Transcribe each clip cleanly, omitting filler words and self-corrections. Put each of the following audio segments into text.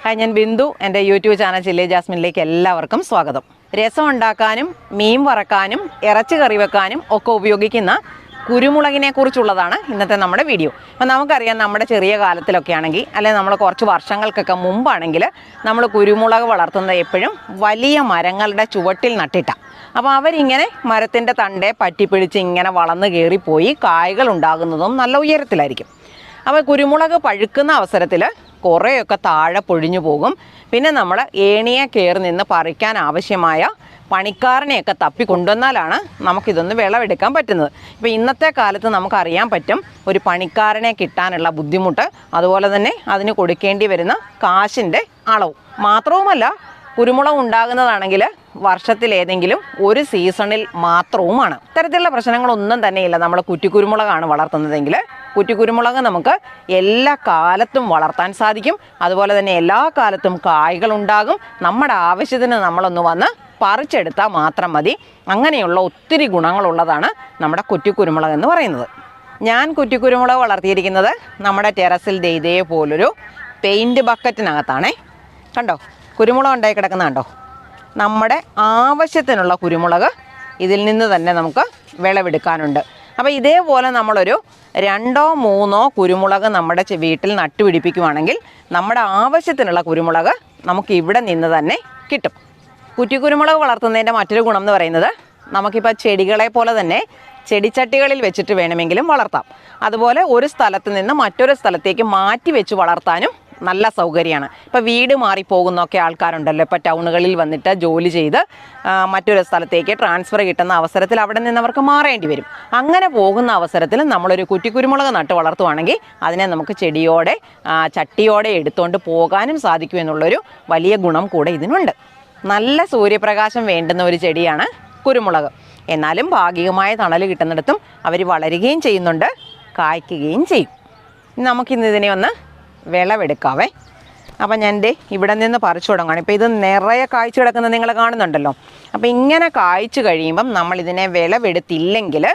Hi, ഞാൻ ബിന്ദു. എൻ്റെ YouTube channel chilli ജാസ്മിനിലേക്ക് എല്ലാവർക്കും സ്വാഗതം. രസം ഉണ്ടാക്കാനും മീൻ വറക്കാനും ഇറച്ചി കറി വെക്കാനും ഒക്കെ ഉപയോഗിക്കുന്ന കുരുമുളകിനെ കുറിച്ചുള്ളതാണ് ഇന്നത്തെ നമ്മുടെ വീഡിയോ. അപ്പോൾ നമുക്കറിയാം, നമ്മുടെ ചെറിയ കാലത്തിലൊക്കെ ആണെങ്കിൽ, അല്ലെങ്കിൽ നമ്മൾ കുറച്ച് വർഷങ്ങൾക്കൊക്കെ മുമ്പാണെങ്കിൽ നമ്മൾ കുരുമുളക് വളർത്തുന്നത് എപ്പോഴും വലിയ മരങ്ങളുടെ ചുവട്ടിൽ നട്ടിട്ടാണ്. അപ്പോൾ അവരിങ്ങനെ മരത്തിൻ്റെ തണ്ടേ പറ്റിപ്പിടിച്ച് ഇങ്ങനെ വളർന്ന് കയറിപ്പോയി കായ്കൾ ഉണ്ടാകുന്നതും നല്ല ഉയരത്തിലായിരിക്കും. അപ്പോൾ കുരുമുളക് പഴുക്കുന്ന അവസരത്തിൽ കുറേയൊക്കെ താഴെ പൊഴിഞ്ഞു പോകും. പിന്നെ നമ്മൾ ഏണിയെ കയറി നിന്ന് പറിക്കാൻ ആവശ്യമായ പണിക്കാരനെയൊക്കെ തപ്പി കൊണ്ടുവന്നാലാണ് നമുക്കിതൊന്ന് വിളവെടുക്കാൻ പറ്റുന്നത്. ഇപ്പോൾ ഇന്നത്തെ കാലത്ത് നമുക്കറിയാൻ പറ്റും ഒരു പണിക്കാരനെ കിട്ടാനുള്ള ബുദ്ധിമുട്ട്, അതുപോലെ തന്നെ അതിന് കൊടുക്കേണ്ടി വരുന്ന കാശിൻ്റെ അളവും. മാത്രവുമല്ല, കുരുമുളക് ഉണ്ടാകുന്നതാണെങ്കിൽ വർഷത്തിലേതെങ്കിലും ഒരു സീസണിൽ മാത്രവുമാണ്. ഇത്തരത്തിലുള്ള പ്രശ്നങ്ങളൊന്നും തന്നെയില്ല. നമ്മൾ കുറ്റിക്കുരുമുളകാണ് വളർത്തുന്നതെങ്കിൽ കുറ്റിക്കുരുമുളക് നമുക്ക് എല്ലാ കാലത്തും വളർത്താൻ സാധിക്കും. അതുപോലെ തന്നെ എല്ലാ കാലത്തും കായ്കളുണ്ടാകും. നമ്മുടെ ആവശ്യത്തിന് നമ്മളൊന്ന് വന്ന് പറിച്ചെടുത്താൽ മാത്രം മതി. അങ്ങനെയുള്ള ഒത്തിരി ഗുണങ്ങളുള്ളതാണ് നമ്മുടെ കുറ്റിക്കുരുമുളക് എന്ന് പറയുന്നത്. ഞാൻ കുറ്റിക്കുരുമുളക് വളർത്തിയിരിക്കുന്നത് നമ്മുടെ ടെറസിൽ ഇതേപോലൊരു പെയിൻറ്റ് ബക്കറ്റിനകത്താണേ. കണ്ടോ, കുരുമുളക് ഉണ്ടായി കിടക്കുന്ന കണ്ടോ. നമ്മുടെ ആവശ്യത്തിനുള്ള കുരുമുളക് ഇതിൽ നിന്ന് തന്നെ നമുക്ക് വിളവെടുക്കാനുണ്ട്. അപ്പോൾ ഇതേപോലെ നമ്മളൊരു 2-3 കുരുമുളക് നമ്മുടെ വീട്ടിൽ നട്ടുപിടിപ്പിക്കുകയാണെങ്കിൽ നമ്മുടെ ആവശ്യത്തിനുള്ള കുരുമുളക് നമുക്ക് ഇവിടെ നിന്ന് തന്നെ കിട്ടും. കുറ്റിക്കുരുമുളക് വളർത്തുന്നതിൻ്റെ മറ്റൊരു ഗുണം എന്ന് പറയുന്നത്, നമുക്കിപ്പോൾ ചെടികളെ പോലെ തന്നെ ചെടിച്ചട്ടികളിൽ വെച്ചിട്ട് വേണമെങ്കിലും വളർത്താം. അതുപോലെ ഒരു സ്ഥലത്ത് നിന്ന് മറ്റൊരു സ്ഥലത്തേക്ക് മാറ്റി വെച്ച് വളർത്താനും നല്ല സൗകര്യമാണ്. ഇപ്പോൾ വീട് മാറിപ്പോകുന്നൊക്കെ ആൾക്കാരുണ്ടല്ലോ, ഇപ്പോൾ ടൗണുകളിൽ വന്നിട്ട് ജോലി ചെയ്ത് മറ്റൊരു സ്ഥലത്തേക്ക് ട്രാൻസ്ഫർ കിട്ടുന്ന അവസരത്തിൽ അവിടെ നിന്ന് അവർക്ക് മാറേണ്ടി വരും. അങ്ങനെ പോകുന്ന അവസരത്തിൽ നമ്മളൊരു കുറ്റിക്കുരുമുളക് നട്ട് വളർത്തുവാണെങ്കിൽ അതിനെ നമുക്ക് ചെടിയോടെ ചട്ടിയോടെ എടുത്തുകൊണ്ട് പോകാനും സാധിക്കും എന്നുള്ളൊരു വലിയ ഗുണം കൂടെ ഇതിനുണ്ട്. നല്ല സൂര്യപ്രകാശം വേണ്ടുന്ന ഒരു ചെടിയാണ് കുരുമുളക്. എന്നാലും ഭാഗികമായ തണൽ കിട്ടുന്നിടത്തും അവർ വളരുകയും ചെയ്യുന്നുണ്ട്, കായ്ക്കുകയും ചെയ്യും. നമുക്കിന്ന് ഇതിനെ ഒന്ന് വിളവെടുക്കാവേ. അപ്പം ഞാൻ ഇവിടെ നിന്ന് പറിച്ചു തുടങ്ങുകയാണ്. ഇപ്പോൾ ഇത് നിറയെ കായ്ച്ചു കിടക്കുന്നത് നിങ്ങൾ കാണുന്നുണ്ടല്ലോ. അപ്പോൾ ഇങ്ങനെ കായ്ച്ചു കഴിയുമ്പം നമ്മളിതിനെ വിളവെടുത്തില്ലെങ്കിൽ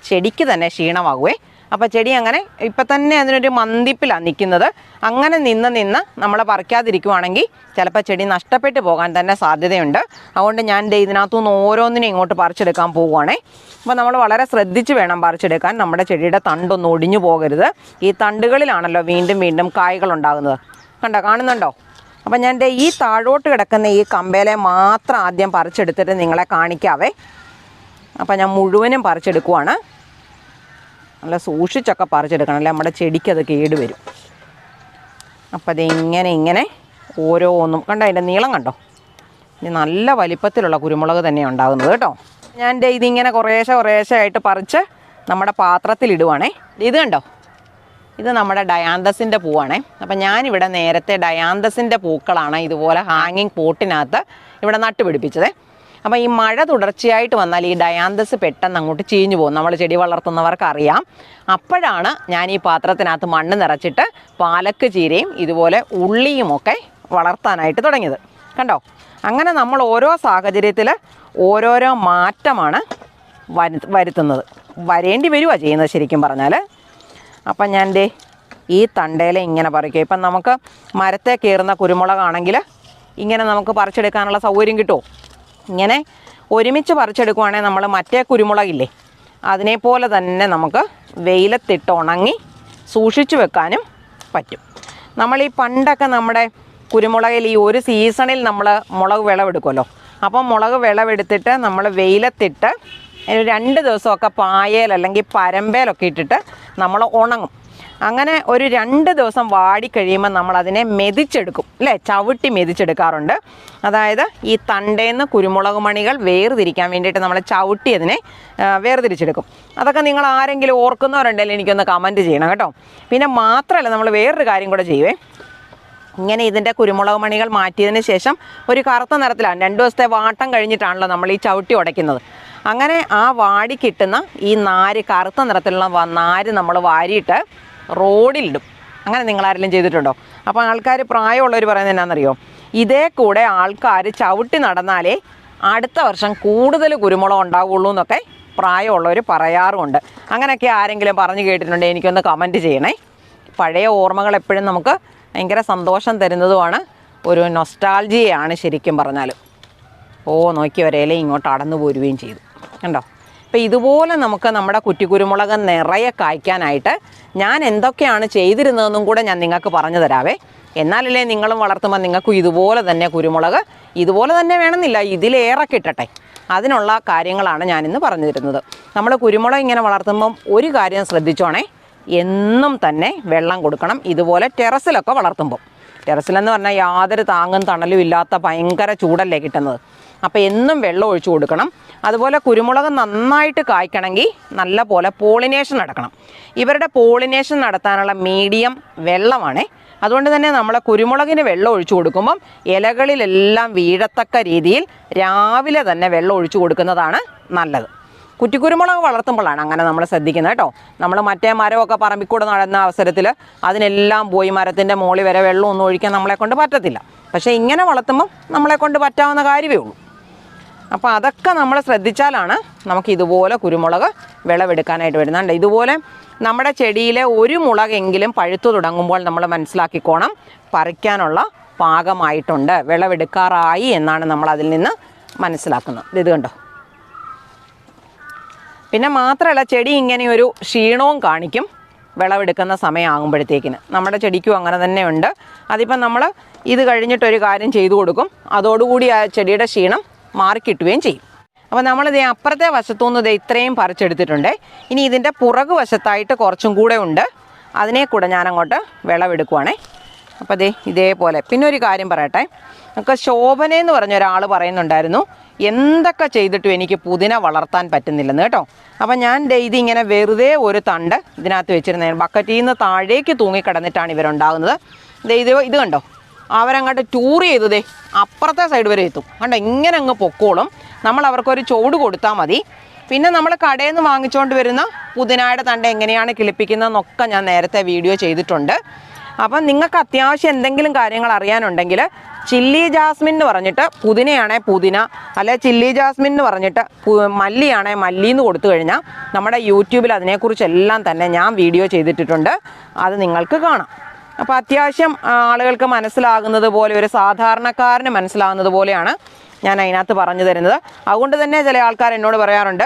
ചെടിക്ക് തന്നെ ക്ഷീണമാകുമേ. അപ്പോൾ ചെടി അങ്ങനെ ഇപ്പം തന്നെ അതിനൊരു മന്ദിപ്പിലാണ് നിൽക്കുന്നത്. അങ്ങനെ നിന്ന് നമ്മൾ പറിക്കാതിരിക്കുവാണെങ്കിൽ ചിലപ്പോൾ ചെടി നഷ്ടപ്പെട്ടു പോകാൻ തന്നെ സാധ്യതയുണ്ട്. അതുകൊണ്ട് ഞാൻ ഇതിനകത്തുനിന്ന് ഓരോന്നിനും ഇങ്ങോട്ട് പറിച്ചെടുക്കാൻ പോവുകയാണേ. അപ്പോൾ നമ്മൾ വളരെ ശ്രദ്ധിച്ച് വേണം പറിച്ചെടുക്കാൻ. നമ്മുടെ ചെടിയുടെ തണ്ടൊന്നും ഒടിഞ്ഞു പോകരുത്. ഈ തണ്ടുകളിലാണല്ലോ വീണ്ടും കായ്കൾ ഉണ്ടാകുന്നത്. കാണുന്നുണ്ടോ? അപ്പം ഞാൻ ഈ താഴോട്ട് കിടക്കുന്ന ഈ കമ്പേലെ മാത്രം ആദ്യം പറിച്ചെടുത്തിട്ട് നിങ്ങളെ കാണിക്കാവേ. അപ്പം ഞാൻ മുഴുവനും പറിച്ചെടുക്കുവാണ്. നല്ല സൂക്ഷിച്ചൊക്കെ പറിച്ചെടുക്കണം, അല്ലേ നമ്മുടെ ചെടിക്ക് അത് കേടുവരും. അപ്പോൾ ഇങ്ങനെ ഓരോന്നും കണ്ടോ, അതിൻ്റെ നീളം കണ്ടോ. ഇനി നല്ല വലിപ്പത്തിലുള്ള കുരുമുളക് തന്നെയാണ് ഉണ്ടാകുന്നത് കേട്ടോ. ഞാൻ ഇതിങ്ങനെ കുറേശ്ശെ ആയിട്ട് പറിച്ച് നമ്മുടെ പാത്രത്തിലിടുവാണേ. ഇത് കണ്ടോ, ഇത് നമ്മുടെ ഡയാന്തസിൻ്റെ പൂവാണേ. അപ്പം ഞാനിവിടെ നേരത്തെ ഡയാന്തസിൻ്റെ പൂക്കളാണ് ഇതുപോലെ ഹാങ്ങിങ് പോട്ടിനകത്ത് ഇവിടെ നട്ടുപിടിപ്പിച്ചത്. അപ്പോൾ ഈ മഴ തുടർച്ചയായിട്ട് വന്നാൽ ഈ ഡയാന്തസ് പെട്ടെന്ന് അങ്ങോട്ട് ചീഞ്ഞു പോകും. നമ്മൾ ചെടി വളർത്തുന്നവർക്ക് അറിയാം. അപ്പോഴാണ് ഞാൻ ഈ പാത്രത്തിനകത്ത് മണ്ണ് നിറച്ചിട്ട് പാലക്ക് ചീരയും ഇതുപോലെ ഉള്ളിയുമൊക്കെ വളർത്താനായിട്ട് തുടങ്ങിയത്. കണ്ടോ, അങ്ങനെ നമ്മൾ ഓരോ സാഹചര്യത്തിൽ ഓരോരോ മാറ്റമാണ് വരുത്തുന്നത്. വരേണ്ടി വരുവാ ചെയ്യുന്നത് ശരിക്കും പറഞ്ഞാൽ. അപ്പം ഞാൻ ഈ തണ്ടയില ഇങ്ങനെ പറിക്കുക. ഇപ്പം നമുക്ക് മരത്തെ കയറുന്ന കുരുമുളകാണെങ്കിൽ ഇങ്ങനെ നമുക്ക് പറിച്ചെടുക്കാനുള്ള സൗകര്യം കിട്ടുമോ? ഇങ്ങനെ ഒരുമിച്ച് പറിച്ചെടുക്കുവാണെങ്കിൽ നമ്മൾ മറ്റേ കുരുമുളകില്ലേ, അതിനെപ്പോലെ തന്നെ നമുക്ക് വെയിലത്തിട്ട് ഉണങ്ങി സൂക്ഷിച്ചു വെക്കാനും പറ്റും. നമ്മൾ ഈ പണ്ടൊക്കെ നമ്മുടെ കുരുമുളകിൽ ഈ ഒരു സീസണിൽ നമ്മൾ മുളക് വിളവെടുക്കുമല്ലോ. അപ്പം മുളക് വിളവെടുത്തിട്ട് നമ്മൾ വെയിലത്തിട്ട് 2 ദിവസമൊക്കെ പായയിൽ അല്ലെങ്കിൽ പരമ്പയിലൊക്കെ ഇട്ടിട്ട് നമ്മൾ ഉണങ്ങും. അങ്ങനെ ഒരു 2 ദിവസം വാടിക്കഴിയുമ്പോൾ നമ്മളതിനെ മെതിച്ചെടുക്കും, അല്ലേ, ചവിട്ടി മെതിച്ചെടുക്കാറുണ്ട്. അതായത് ഈ തണ്ടേന്ന് കുരുമുളക് മണികൾ വേർതിരിക്കാൻ വേണ്ടിയിട്ട് നമ്മൾ ചവിട്ടി അതിനെ വേർതിരിച്ചെടുക്കും. അതൊക്കെ നിങ്ങൾ ആരെങ്കിലും ഓർക്കുന്നവരുണ്ടെങ്കിൽ എനിക്കൊന്ന് കമൻറ്റ് ചെയ്യണം കേട്ടോ. പിന്നെ മാത്രമല്ല, നമ്മൾ വേറൊരു കാര്യം കൂടെ ചെയ്യുവേ. ഇങ്ങനെ ഇതിൻ്റെ കുരുമുളക് മണികൾ മാറ്റിയതിന് ശേഷം ഒരു കറുത്ത നിറത്തിലാണ്, 2 ദിവസത്തെ വാട്ടം കഴിഞ്ഞിട്ടാണല്ലോ നമ്മൾ ഈ ചവിട്ടി ഉടയ്ക്കുന്നത്. അങ്ങനെ ആ വാടി കിട്ടുന്ന ഈ നാര്, കറുത്ത നിറത്തിലുള്ള നാര് നമ്മൾ വാരിയിട്ട് റോഡിലിടും. അങ്ങനെ നിങ്ങളാരെങ്കിലും ചെയ്തിട്ടുണ്ടോ? അപ്പോൾ ആൾക്കാർ, പ്രായമുള്ളവർ പറയുന്നത് എന്നാണെന്നറിയോ, ഇതേ കൂടെ ആൾക്കാർ ചവിട്ടി നടന്നാലേ അടുത്ത വർഷം കൂടുതൽ കുരുമുളക് ഉണ്ടാവുള്ളൂ എന്നൊക്കെ പ്രായമുള്ളവർ പറയാറുമുണ്ട്. അങ്ങനെയൊക്കെ ആരെങ്കിലും പറഞ്ഞു കേട്ടിട്ടുണ്ടെങ്കിൽ എനിക്കൊന്ന് കമൻറ്റ് ചെയ്യണേ. പഴയ ഓർമ്മകൾ എപ്പോഴും നമുക്ക് ഭയങ്കര സന്തോഷം തരുന്നതുമാണ്. ഒരു നൊസ്റ്റാൾജിയാണ് ശരിക്കും പറഞ്ഞാൽ. ഓ നോക്കി ഒരേല ഇങ്ങോട്ട് അടന്നു പോരുകയും ചെയ്തു കണ്ടോ. അപ്പോൾ ഇതുപോലെ നമുക്ക് നമ്മുടെ കുറ്റിക്കുരുമുളക് നിറയെ കായ്ക്കാനായിട്ട് ഞാൻ എന്തൊക്കെയാണ് ചെയ്തിരുന്നതെന്നും കൂടെ ഞാൻ നിങ്ങൾക്ക് പറഞ്ഞു തരാവേ. എന്നാലല്ലേ നിങ്ങളും വളർത്തുമ്പോൾ നിങ്ങൾക്കും ഇതുപോലെ തന്നെ കുരുമുളക് ഇതുപോലെ തന്നെ വേണമെന്നില്ല, ഇതിലേറെ കിട്ടട്ടെ. അതിനുള്ള കാര്യങ്ങളാണ് ഞാനിന്ന് പറഞ്ഞു തരുന്നത്. നമ്മൾ കുരുമുളക് ഇങ്ങനെ വളർത്തുമ്പം ഒരു കാര്യം ശ്രദ്ധിച്ചോണേ, എന്നും തന്നെ വെള്ളം കൊടുക്കണം. ഇതുപോലെ ടെറസിലൊക്കെ വളർത്തുമ്പോൾ, ടെറസിലെന്ന് പറഞ്ഞാൽ യാതൊരു താങ്ങും തണലും ഇല്ലാത്ത ഭയങ്കര ചൂടല്ലേ കിട്ടുന്നത്. അപ്പോൾ എന്നും വെള്ളം ഒഴിച്ചു കൊടുക്കണം. അതുപോലെ കുരുമുളക് നന്നായിട്ട് കായ്ക്കണമെങ്കിൽ നല്ല പോലെ പോളിനേഷൻ നടക്കണം. ഇവരുടെ പോളിനേഷൻ നടത്താനുള്ള മീഡിയം വെള്ളമാണേ. അതുകൊണ്ട് തന്നെ നമ്മൾ കുരുമുളകിന് വെള്ളം ഒഴിച്ചു കൊടുക്കുമ്പം ഇലകളിലെല്ലാം വീഴത്തക്ക രീതിയിൽ രാവിലെ തന്നെ വെള്ളം ഒഴിച്ചു കൊടുക്കുന്നതാണ് നല്ലത്. കുറ്റിക്കുരുമുളക് വളർത്തുമ്പോഴാണ് അങ്ങനെ നമ്മൾ ശ്രദ്ധിക്കുന്നത് കേട്ടോ. നമ്മൾ മറ്റേ മരമൊക്കെ പറമ്പിക്കൂടെ നടന്ന അവസരത്തിൽ അതിനെല്ലാം പോയി മരത്തിൻ്റെ മുകളിൽ വരെ വെള്ളമൊന്നും ഒഴിക്കാൻ നമ്മളെ കൊണ്ട് പറ്റത്തില്ല. പക്ഷേ ഇങ്ങനെ വളർത്തുമ്പം നമ്മളെ കൊണ്ട് പറ്റാവുന്ന കാര്യമേ ഉള്ളൂ. അപ്പോൾ അതൊക്കെ നമ്മൾ ശ്രദ്ധിച്ചാലാണ് നമുക്ക് ഇതുപോലെ കുരുമുളക് വിളവെടുക്കാനായിട്ട് വരുന്നുണ്ട്. ഇതുപോലെ നമ്മുടെ ചെടിയിലെ ഒരു മുളകെങ്കിലും പഴുത്തു തുടങ്ങുമ്പോൾ നമ്മൾ മനസ്സിലാക്കിക്കോണം പറിക്കാനുള്ള പാകമായിട്ടുണ്ട്, വിളവെടുക്കാറായി എന്നാണ് നമ്മൾ അതിൽ നിന്ന് മനസ്സിലാക്കുന്നത്. ഇത് കണ്ടോ. പിന്നെ മാത്രമല്ല ചെടി ഇങ്ങനെ ഒരു ക്ഷീണവും കാണിക്കും വിളവെടുക്കുന്ന സമയമാകുമ്പോഴത്തേക്കിന്. നമ്മുടെ ചെടിക്കും അങ്ങനെ തന്നെ ഉണ്ട്. അതിപ്പം നമ്മൾ ഇത് കഴിഞ്ഞിട്ടൊരു കാര്യം ചെയ്തു കൊടുക്കും, അതോടുകൂടി ആ ചെടിയുടെ ക്ഷീണം മാറിക്കിട്ടുകയും ചെയ്യും. അപ്പോൾ നമ്മളിത് അപ്പുറത്തെ വശത്തുനിന്ന് ഇത് ഇത്രയും പറിച്ചെടുത്തിട്ടുണ്ട്. ഇനി ഇതിൻ്റെ പുറകു വശത്തായിട്ട് കുറച്ചും കൂടെ ഉണ്ട്, അതിനെ കൂടെ ഞാനങ്ങോട്ട് വിളവെടുക്കുവാണേ. അപ്പോൾ ഇതേപോലെ. പിന്നെ ഒരു കാര്യം പറയട്ടെ, നമുക്ക് ശോഭനയെന്ന് പറഞ്ഞ ഒരാൾ പറയുന്നുണ്ടായിരുന്നു എന്തൊക്കെ ചെയ്തിട്ടും എനിക്ക് പുതിന വളർത്താൻ പറ്റുന്നില്ലെന്ന് കേട്ടോ. അപ്പം ഞാൻ ഇതിങ്ങനെ വെറുതെ ഒരു തണ്ട് ഇതിനകത്ത് വെച്ചിരുന്ന ബക്കറ്റിൽ നിന്ന് താഴേക്ക് തൂങ്ങിക്കിടന്നിട്ടാണ് ഇവരുണ്ടാകുന്നത്. ഇത് കണ്ടോ, അവരങ്ങോട്ട് ടൂർ ചെയ്തതേ അപ്പുറത്തെ സൈഡ് വരെ എത്തും കണ്ടോ. ഇങ്ങനെ അങ്ങ് പൊക്കോളും. നമ്മൾ അവർക്കൊരു ചുവട് കൊടുത്താൽ മതി. പിന്നെ നമ്മൾ കടയിൽ നിന്ന് വാങ്ങിച്ചുകൊണ്ട് വരുന്ന പുതിനയുടെ തണ്ട് എങ്ങനെയാണ് കിളിപ്പിക്കുന്നതെന്നൊക്കെ ഞാൻ നേരത്തെ വീഡിയോ ചെയ്തിട്ടുണ്ട്. അപ്പം നിങ്ങൾക്ക് അത്യാവശ്യം എന്തെങ്കിലും കാര്യങ്ങൾ അറിയാനുണ്ടെങ്കിൽ ചില്ലി ജാസ്മിൻ എന്ന് പറഞ്ഞിട്ട് പുതിനയാണേ പുതിന, അല്ലെ ചില്ലി ജാസ്മിൻ എന്ന് പറഞ്ഞിട്ട് മല്ലിയാണേ മല്ലി എന്ന് കൊടുത്തു കഴിഞ്ഞാൽ നമ്മുടെ യൂട്യൂബിൽ അതിനെക്കുറിച്ചെല്ലാം തന്നെ ഞാൻ വീഡിയോ ചെയ്തിട്ടുണ്ട്. അത് നിങ്ങൾക്ക് കാണാം. അപ്പോൾ അത്യാവശ്യം ആളുകൾക്ക് മനസ്സിലാകുന്നത് പോലെ, ഒരു സാധാരണക്കാരന് മനസ്സിലാകുന്നത് പോലെയാണ് ഞാൻ അതിനകത്ത് പറഞ്ഞു തരുന്നത്. അതുകൊണ്ട് തന്നെ ചില ആൾക്കാർ എന്നോട് പറയാറുണ്ട്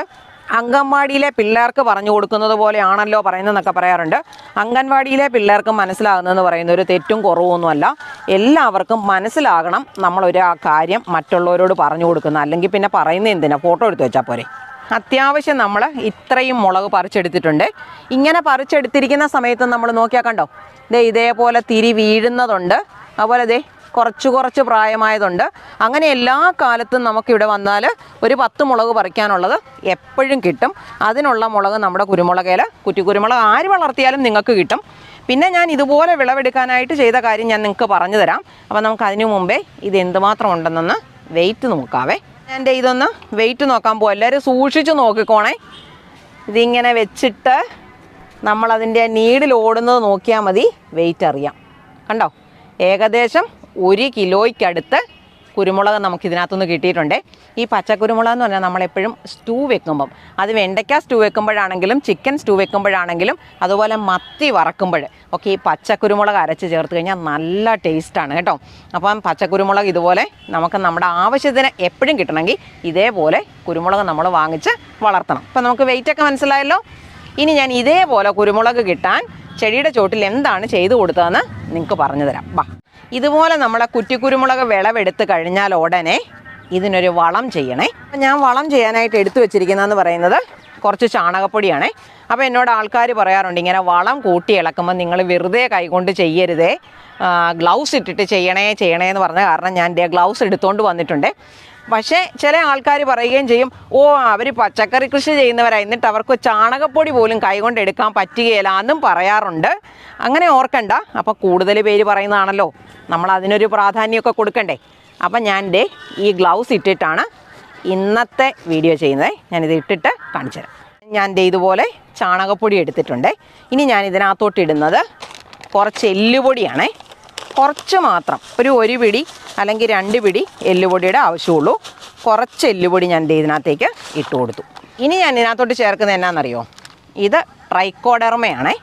അംഗൻവാടിയിലെ പിള്ളേർക്ക് പറഞ്ഞു കൊടുക്കുന്നത് പോലെയാണല്ലോ പറയുന്നതെന്നൊക്കെ പറയാറുണ്ട്. അംഗൻവാടിയിലെ പിള്ളേർക്ക് മനസ്സിലാകുന്നതെന്ന് പറയുന്ന ഒരു തെറ്റും കുറവൊന്നുമല്ല. എല്ലാവർക്കും മനസ്സിലാകണം നമ്മളൊരു കാര്യം മറ്റുള്ളവരോട് പറഞ്ഞു കൊടുക്കുന്ന, അല്ലെങ്കിൽ പിന്നെ പറയുന്നത് എന്തിനാ, ഫോട്ടോ എടുത്ത് വെച്ചാൽ പോരെ. അത്യാവശ്യം നമ്മൾ ഇത്രയും മുളക് പറിച്ചെടുത്തിട്ടുണ്ട്. ഇങ്ങനെ പറിച്ചെടുത്തിരിക്കുന്ന സമയത്ത് നമ്മൾ നോക്കിയാൽ കണ്ടോ, ഇതേപോലെ തിരി വീഴുന്നതുണ്ട്, അതുപോലെ കുറച്ച് പ്രായമായതുണ്ട്. അങ്ങനെ എല്ലാ കാലത്തും നമുക്കിവിടെ വന്നാൽ ഒരു 10 മുളക് പറിക്കാനുള്ളത് എപ്പോഴും കിട്ടും. അതിനുള്ള മുളക് നമ്മുടെ കുരുമുളകേൽ, കുറ്റിക്കുരുമുളക് ആര് വളർത്തിയാലും നിങ്ങൾക്ക് കിട്ടും. പിന്നെ ഞാൻ ഇതുപോലെ വിളവെടുക്കാനായിട്ട് ചെയ്ത കാര്യം ഞാൻ നിങ്ങൾക്ക് പറഞ്ഞു തരാം. അപ്പോൾ നമുക്ക് അതിനു മുമ്പേ ഇത് എന്തുമാത്രം ഉണ്ടെന്നൊന്ന് വെയിറ്റ് നോക്കാവേ. ഞാൻ ഇതൊന്ന് വെയിറ്റ് നോക്കാൻ പോകും. എല്ലാവരും സൂക്ഷിച്ച് നോക്കിക്കോണേ. ഇതിങ്ങനെ വെച്ചിട്ട് നമ്മളതിൻ്റെ നീഡിൽ ഓടുന്നത് നോക്കിയാൽ മതി, വെയിറ്റ് അറിയാം. കണ്ടോ, ഏകദേശം 1 കിലോയ്ക്കടുത്ത് കുരുമുളക് നമുക്കിതിനകത്തുനിന്ന് കിട്ടിയിട്ടുണ്ട്. ഈ പച്ചക്കുരുമുളക് എന്ന് പറഞ്ഞാൽ നമ്മളെപ്പോഴും സ്റ്റൂ വെക്കുമ്പം, അത് വെണ്ടയ്ക്ക സ്റ്റൂ വെക്കുമ്പോഴാണെങ്കിലും ചിക്കൻ സ്റ്റൂ വെക്കുമ്പോഴാണെങ്കിലും അതുപോലെ മത്തി വറക്കുമ്പോൾ ഒക്കെ ഈ പച്ചക്കുരുമുളക് അരച്ച് ചേർത്ത് കഴിഞ്ഞാൽ നല്ല ടേസ്റ്റാണ് കേട്ടോ. അപ്പം പച്ചക്കുരുമുളക് ഇതുപോലെ നമുക്ക് നമ്മുടെ ആവശ്യത്തിന് എപ്പോഴും കിട്ടണമെങ്കിൽ ഇതേപോലെ കുരുമുളക് നമ്മൾ വാങ്ങിച്ച് വളർത്തണം. അപ്പം നമുക്ക് വെയിറ്റൊക്കെ മനസ്സിലായല്ലോ. ഇനി ഞാൻ ഇതേപോലെ കുരുമുളക് കിട്ടാൻ ചെടിയുടെ ചോട്ടിൽ എന്താണ് ചെയ്തു കൊടുത്തതെന്ന് നിങ്ങൾക്ക് പറഞ്ഞു തരാം. ഇതുപോലെ നമ്മളെ കുറ്റിക്കുരുമുളക് വിളവെടുത്ത് കഴിഞ്ഞാൽ ഉടനെ ഇതിനൊരു വളം ചെയ്യണേ. ഞാൻ വളം ചെയ്യാനായിട്ട് എടുത്തു വെച്ചിരിക്കുന്നതെന്ന് പറയുന്നത് കുറച്ച് ചാണകപ്പൊടിയാണേ. അപ്പോൾ എന്നോട് ആൾക്കാർ പറയാറുണ്ട് ഇങ്ങനെ വളം കൂട്ടി ഇളക്കുമ്പോൾ നിങ്ങൾ വെറുതെ കൈകൊണ്ട് ചെയ്യരുതേ, ഗ്ലൗസ് ഇട്ടിട്ട് ചെയ്യണേ എന്ന് പറഞ്ഞ കാരണം ഞാൻ ഗ്ലൗസ് എടുത്തുകൊണ്ട് വന്നിട്ടുണ്ട്. പക്ഷേ ചില ആൾക്കാർ പറയുകയും ചെയ്യും, അവർ പച്ചക്കറി കൃഷി ചെയ്യുന്നവരാണ്, എന്നിട്ട് അവർക്ക് ചാണകപ്പൊടി പോലും കൈകൊണ്ട് എടുക്കാൻ പറ്റുകയില്ല എന്നും പറയാറുണ്ട്. അങ്ങനെ ഓർക്കണ്ട. അപ്പോൾ കൂടുതൽ പേര് പറയുന്നതാണല്ലോ, നമ്മൾ അതിനൊരു പ്രാധാന്യമൊക്കെ കൊടുക്കണ്ടേ. അപ്പം ഞാൻ ഈ ഗ്ലൗസ് ഇട്ടിട്ടാണ് ഇന്നത്തെ വീഡിയോ ചെയ്യുന്നത്. ഞാനിത് ഇട്ടിട്ട് കാണിച്ചു തരാം. ഞാൻ ഇതുപോലെ ചാണകപ്പൊടി എടുത്തിട്ടുണ്ട്. ഇനി ഞാൻ ഇതിനകത്തോട്ട് ഇടുന്നത് കുറച്ച് എല്ലുപൊടിയാണേ. കുറച്ച് മാത്രം, ഒരു പിടി അല്ലെങ്കിൽ 2 പിടി എല്ലുപൊടിയുടെ ആവശ്യമുള്ളൂ. കുറച്ച് എല്ലുപൊടി ഞാൻ ഇതിനകത്തേക്ക് ഇട്ട് കൊടുത്തു. ഇനി ഞാൻ ഇതിനകത്തോട്ട് ചേർക്കുന്നത് എന്നാണെന്നറിയോ, ഇത് ട്രൈക്കോഡെർമയാണേ.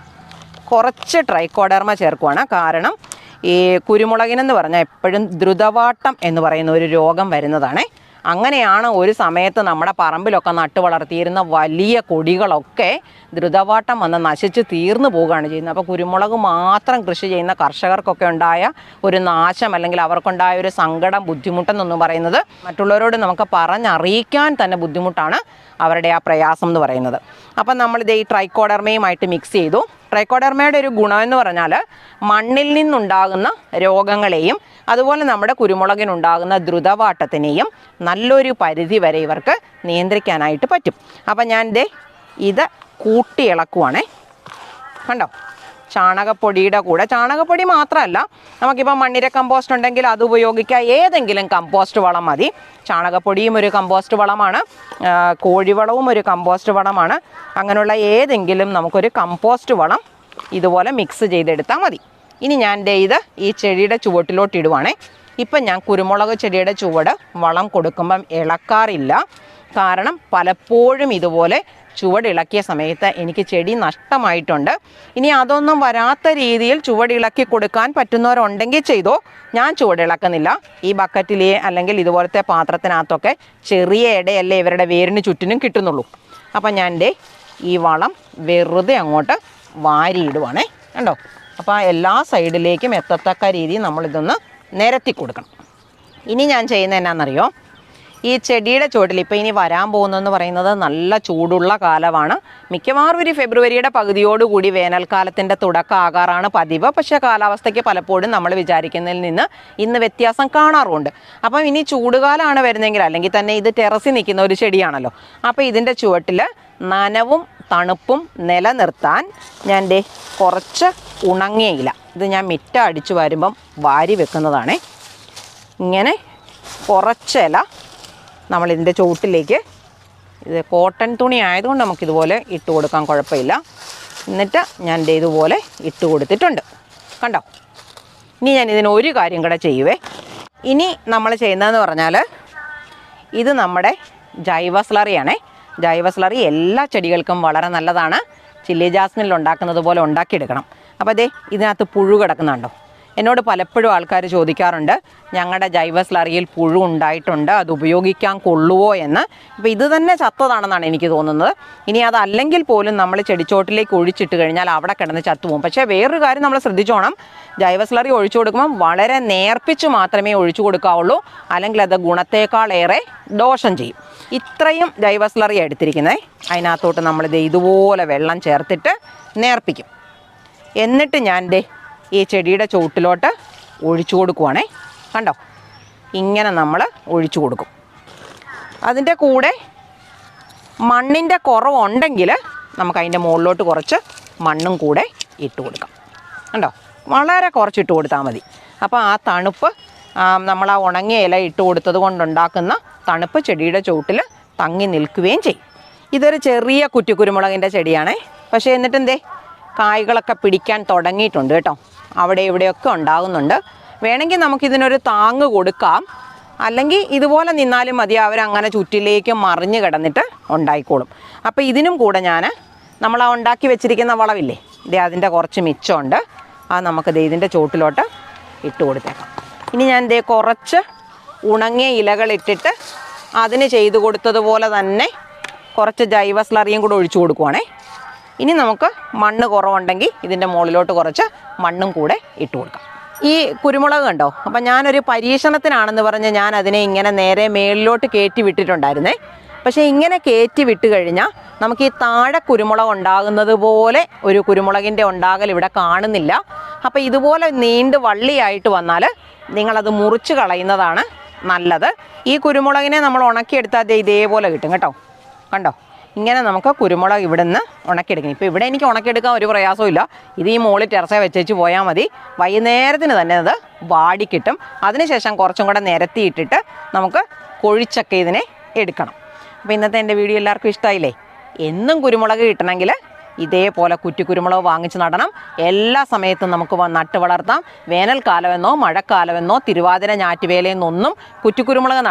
കുറച്ച് ട്രൈക്കോഡെർമ ചേർക്കുവാണ്. കാരണം ഈ കുരുമുളകിനെന്ന് പറഞ്ഞാൽ എപ്പോഴും ദ്രുതവാട്ടം എന്ന് പറയുന്ന ഒരു രോഗം വരുന്നതാണ്. അങ്ങനെയാണ് ഒരു സമയത്ത് നമ്മുടെ പറമ്പിലൊക്കെ നട്ടു വളർത്തിയിരുന്ന വലിയ കൊടികളൊക്കെ ദ്രുതവാട്ടം വന്ന് നശിച്ച് തീർന്നു പോവുകയാണ് ചെയ്യുന്നത്. അപ്പോൾ കുരുമുളക് മാത്രം കൃഷി ചെയ്യുന്ന കർഷകർക്കൊക്കെ ഉണ്ടായ ഒരു നാശം, അല്ലെങ്കിൽ അവർക്കുണ്ടായ ഒരു സങ്കടം, ബുദ്ധിമുട്ടെന്നൊന്നും പറയുന്നത് മറ്റുള്ളവരോട് നമുക്ക് പറഞ്ഞറിയിക്കാൻ തന്നെ ബുദ്ധിമുട്ടാണ് അവരുടെ ആ പ്രയാസം എന്ന് പറയുന്നത്. അപ്പം നമ്മളിത് ഈ ട്രൈക്കോഡർമയുമായിട്ട് മിക്സ് ചെയ്തു. ട്രൈക്കോഡർമയുടെ ഒരു ഗുണമെന്ന് പറഞ്ഞാൽ മണ്ണിൽ നിന്നുണ്ടാകുന്ന രോഗങ്ങളെയും അതുപോലെ നമ്മുടെ കുരുമുളകിനുണ്ടാകുന്ന ദ്രുതവാട്ടത്തിനെയും നല്ലൊരു പരിധി വരെ ഇവർക്ക് നിയന്ത്രിക്കാനായിട്ട് പറ്റും. അപ്പം ഞാൻ ഇത് കൂട്ടി ഇളക്കുവാണേ. കണ്ടോ, ചാണകപ്പൊടിയുടെ കൂടെ, ചാണകപ്പൊടി മാത്രമല്ല, നമുക്കിപ്പോൾ മണ്ണിര കമ്പോസ്റ്റ് ഉണ്ടെങ്കിൽ അത് ഉപയോഗിക്കുക. ഏതെങ്കിലും കമ്പോസ്റ്റ് വളം മതി. ചാണകപ്പൊടിയും ഒരു കമ്പോസ്റ്റ് വളമാണ്, കോഴിവളവും ഒരു കമ്പോസ്റ്റ് വളമാണ്. അങ്ങനെയുള്ള ഏതെങ്കിലും നമുക്കൊരു കമ്പോസ്റ്റ് വളം ഇതുപോലെ മിക്സ് ചെയ്തെടുത്താൽ മതി. ഇനി ഞാൻ ഇത് ഈ ചെടിയുടെ ചുവട്ടിലോട്ട് ഇടുവാണേ. ഇപ്പം ഞാൻ കുരുമുളക് ചെടിയുടെ ചുവട് വളം കൊടുക്കുമ്പം ഇളക്കാറില്ല. കാരണം പലപ്പോഴും ഇതുപോലെ ചുവടിളക്കിയ സമയത്ത് എനിക്ക് ചെടി നഷ്ടമായിട്ടുണ്ട്. ഇനി അതൊന്നും വരാത്ത രീതിയിൽ ചുവടിളക്കി കൊടുക്കാൻ പറ്റുന്നവരുണ്ടെങ്കിൽ ചെയ്തോ. ഞാൻ ചുവടിളക്കുന്നില്ല. ഈ ബക്കറ്റിലെ അല്ലെങ്കിൽ ഇതുപോലത്തെ പാത്രത്തിനകത്തൊക്കെ ചെറിയ ഇടയല്ലേ ഇവരുടെ വേരിന് ചുറ്റിനും കിട്ടുന്നുള്ളൂ. അപ്പം ഞാൻ ഈ വളം വെറുതെ അങ്ങോട്ട് വാരിയിടുവാണേ. കണ്ടോ, അപ്പോൾ എല്ലാ സൈഡിലേക്കും എത്തത്തക്ക രീതിയിൽ നമ്മളിതൊന്ന് നിരത്തി കൊടുക്കണം. ഇനി ഞാൻ ചെയ്യുന്നത് എന്നാണെന്നറിയോ, ഈ ചെടിയുടെ ചുവട്ടിൽ ഇപ്പോൾ ഇനി വരാൻ പോകുന്നതെന്ന് പറയുന്നത് നല്ല ചൂടുള്ള കാലമാണ്. മിക്കവാറും ഒരു ഫെബ്രുവരിയുടെ പകുതിയോടുകൂടി വേനൽക്കാലത്തിൻ്റെ തുടക്കം ആകാറാണ് പതിവ്. പക്ഷേ കാലാവസ്ഥയ്ക്ക് പലപ്പോഴും നമ്മൾ വിചാരിക്കുന്നതിൽ നിന്ന് ഇന്ന് വ്യത്യാസം കാണാറുമുണ്ട്. അപ്പം ഇനി ചൂടുകാലമാണ് വരുന്നതെങ്കിൽ, അല്ലെങ്കിൽ തന്നെ ഇത് ടെറസിൽ നിൽക്കുന്ന ഒരു ചെടിയാണല്ലോ, അപ്പോൾ ഇതിൻ്റെ ചുവട്ടിൽ നനവും തണുപ്പും നിലനിർത്താൻ ഞാൻ കുറച്ച് ഉണങ്ങിയ ഇല, ഇത് ഞാൻ മിറ്റ അടിച്ചു വരുമ്പം വാരി വെക്കുന്നതാണേ. ഇങ്ങനെ കുറച്ച് ഇല നമ്മളിതിൻ്റെ ചുവട്ടിലേക്ക്, ഇത് കോട്ടൺ തുണി ആയതുകൊണ്ട് നമുക്കിതുപോലെ ഇട്ട് കൊടുക്കാൻ കുഴപ്പമില്ല. എന്നിട്ട് ഞാൻ ഇതുപോലെ ഇട്ട് കൊടുത്തിട്ടുണ്ട്. കണ്ടോ, ഇനി ഞാൻ ഇതിന് ഒരു കാര്യം കൂടെ ചെയ്യുവേ. ഇനി നമ്മൾ ചെയ്യുന്നതെന്ന് പറഞ്ഞാൽ, ഇത് നമ്മുടെ ജൈവ സ്ലറിയാണേ. ജൈവ സ്ലറി എല്ലാ ചെടികൾക്കും വളരെ നല്ലതാണ്. ചില്ലി ജാസ്മിനിൽ ഉണ്ടാക്കുന്നത് പോലെ ഉണ്ടാക്കിയെടുക്കണം. അപ്പോൾ ഇതിനകത്ത് പുഴു കിടക്കുന്നുണ്ടോ? എന്നോട് പലപ്പോഴും ആൾക്കാർ ചോദിക്കാറുണ്ട്, ഞങ്ങളുടെ ജൈവ സ്ലറിയിൽ പുഴു ഉണ്ടായിട്ടുണ്ട്, അത് ഉപയോഗിക്കാൻ കൊള്ളുവോ എന്ന്. അപ്പോൾ ഇത് തന്നെ ചത്തതാണെന്നാണ് എനിക്ക് തോന്നുന്നത്. ഇനി അതല്ലെങ്കിൽ പോലും നമ്മൾ ചെടിച്ചോട്ടിലേക്ക് ഒഴിച്ചിട്ട് കഴിഞ്ഞാൽ അവിടെ കിടന്ന് ചത്തുപോകും. പക്ഷേ വേറൊരു കാര്യം നമ്മൾ ശ്രദ്ധിച്ചോണം, ജൈവ സ്ലറി ഒഴിച്ചു കൊടുക്കുമ്പം വളരെ നേർപ്പിച്ച് മാത്രമേ ഒഴിച്ചു കൊടുക്കാവുള്ളൂ, അല്ലെങ്കിൽ അത് ഗുണത്തേക്കാളേറെ ദോഷം ചെയ്യും. ഇത്രയും ജൈവ സ്ലറി എടുത്തിരിക്കുന്നത്. അതിനകത്തോട്ട് നമ്മളിത് ഇതുപോലെ വെള്ളം ചേർത്തിട്ട് നേർപ്പിക്കും. എന്നിട്ട് ഞാൻ ഈ ചെടിയുടെ ചുവട്ടിലോട്ട് ഒഴിച്ചു കൊടുക്കുവാണേ. കണ്ടോ, ഇങ്ങനെ നമ്മൾ ഒഴിച്ചു കൊടുക്കും. അതിൻ്റെ കൂടെ മണ്ണിൻ്റെ കുറവുണ്ടെങ്കിൽ നമുക്ക് അതിൻ്റെ മുകളിലോട്ട് കുറച്ച് മണ്ണും കൂടെ ഇട്ട് കൊടുക്കാം. കണ്ടോ, വളരെ കുറച്ചിട്ട് കൊടുത്താൽ മതി. അപ്പോൾ ആ തണുപ്പ്, നമ്മൾ ആ ഉണങ്ങിയ ഇല ഇട്ട് കൊടുത്തത് കൊണ്ടുണ്ടാക്കുന്ന തണുപ്പ് ചെടിയുടെ ചുവട്ടിൽ തങ്ങി നിൽക്കുകയും ചെയ്യും. ഇതൊരു ചെറിയ കുറ്റിക്കുരുമുളകിൻ്റെ ചെടിയാണേ. പക്ഷേ എന്നിട്ട് കായ്കളൊക്കെ പിടിക്കാൻ തുടങ്ങിയിട്ടുണ്ട് കേട്ടോ. അവിടെ ഇവിടെയൊക്കെ ഉണ്ടാകുന്നുണ്ട്. വേണമെങ്കിൽ നമുക്കിതിനൊരു താങ്ങ് കൊടുക്കാം, അല്ലെങ്കിൽ ഇതുപോലെ നിന്നാലും മതി. അവരങ്ങനെ ചുറ്റിലേക്ക് മറിഞ്ഞ് കിടന്നിട്ട് ഉണ്ടായിക്കോളും. അപ്പോൾ ഇതിനും കൂടെ നമ്മൾ ആ ഉണ്ടാക്കി വെച്ചിരിക്കുന്ന വളവില്ലേ, അതിൻ്റെ കുറച്ച് മിച്ചമുണ്ട്. അത് നമുക്ക് ഇതിൻ്റെ ചുവട്ടിലോട്ട് ഇട്ട് കൊടുത്തേക്കാം. ഇനി ഞാൻ കുറച്ച് ഉണങ്ങിയ ഇലകളിട്ടിട്ട് അതിന് ചെയ്തു കൊടുത്തതുപോലെ തന്നെ കുറച്ച് ജൈവ സ്ലറിയും കൂടെ ഒഴിച്ചു കൊടുക്കുവാണേ. ഇനി നമുക്ക് മണ്ണ് കുറവുണ്ടെങ്കിൽ ഇതിൻ്റെ മുകളിലോട്ട് കുറച്ച് മണ്ണും കൂടെ ഇട്ട് കൊടുക്കാം. ഈ കുരുമുളക് കണ്ടോ, അപ്പം ഞാനൊരു പരീക്ഷണത്തിനാണെന്ന് പറഞ്ഞ് ഞാൻ അതിനെ ഇങ്ങനെ നേരെ മേളിലോട്ട് കയറ്റി വിട്ടിട്ടുണ്ടായിരുന്നേ. പക്ഷേ ഇങ്ങനെ കയറ്റി വിട്ട് കഴിഞ്ഞാൽ നമുക്ക് ഈ താഴെ കുരുമുളക് ഉണ്ടാകുന്നത് പോലെ ഒരു കുരുമുളകിൻ്റെ ഉണ്ടാകൽ ഇവിടെ കാണുന്നില്ല. അപ്പോൾ ഇതുപോലെ നീണ്ട് വള്ളിയായിട്ട് വന്നാൽ നിങ്ങളത് മുറിച്ച് കളയുന്നതാണ് നല്ലത്. ഈ കുരുമുളകിനെ നമ്മൾ ഉണക്കിയെടുത്താൽ ഇതേപോലെ കിട്ടും കേട്ടോ. കണ്ടോ, ഇങ്ങനെ നമുക്ക് കുരുമുളക് ഇവിടെ നിന്ന് ഉണക്കിയെടുക്കണം. ഇപ്പോൾ ഇവിടെ എനിക്ക് ഉണക്കിയെടുക്കാൻ ഒരു പ്രയാസവും ഇല്ല. ഇത് ഈ മുകളിൽ ടെറസേ വെച്ചേച്ച് പോയാൽ മതി. വൈകുന്നേരത്തിന് തന്നെ അത് വാടിക്കിട്ടും. അതിനുശേഷം കുറച്ചും കൂടെ നിരത്തിയിട്ടിട്ട് നമുക്ക് കൊഴിച്ചൊക്കെ ഇതിനെ എടുക്കണം. അപ്പോൾ ഇന്നത്തെ എൻ്റെ വീഡിയോ എല്ലാവർക്കും ഇഷ്ടമായില്ലേ? എന്നും കുരുമുളക് കിട്ടണമെങ്കിൽ ഇതേപോലെ കുറ്റിക്കുരുമുളക് വാങ്ങിച്ച് നടണം. എല്ലാ സമയത്തും നമുക്ക് നട്ട് വളർത്താം. വേനൽക്കാലമെന്നോ മഴക്കാലമെന്നോ തിരുവാതിര ഞാറ്റുവേലയെന്നൊന്നും കുറ്റിക്കുരുമുളക്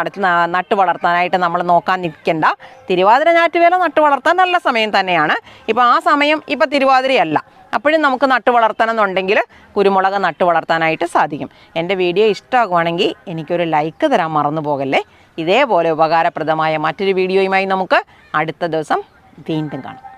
നട്ട് വളർത്താനായിട്ട് നമ്മൾ നോക്കാൻ നിൽക്കേണ്ട. തിരുവാതിര ഞാറ്റുവേല നട്ട് വളർത്താൻ നല്ല സമയം തന്നെയാണ്. ഇപ്പോൾ ആ സമയം ഇപ്പോൾ തിരുവാതിരയല്ല, അപ്പോഴും നമുക്ക് നട്ട് വളർത്തണമെന്നുണ്ടെങ്കിൽ കുരുമുളക് നട്ട് വളർത്താനായിട്ട് സാധിക്കും. എൻ്റെ വീഡിയോ ഇഷ്ടമാകുവാണെങ്കിൽ എനിക്കൊരു ലൈക്ക് തരാൻ മറന്നു പോകല്ലേ. ഇതേപോലെ ഉപകാരപ്രദമായ മറ്റൊരു വീഡിയോയുമായി നമുക്ക് അടുത്ത ദിവസം വീണ്ടും കാണാം.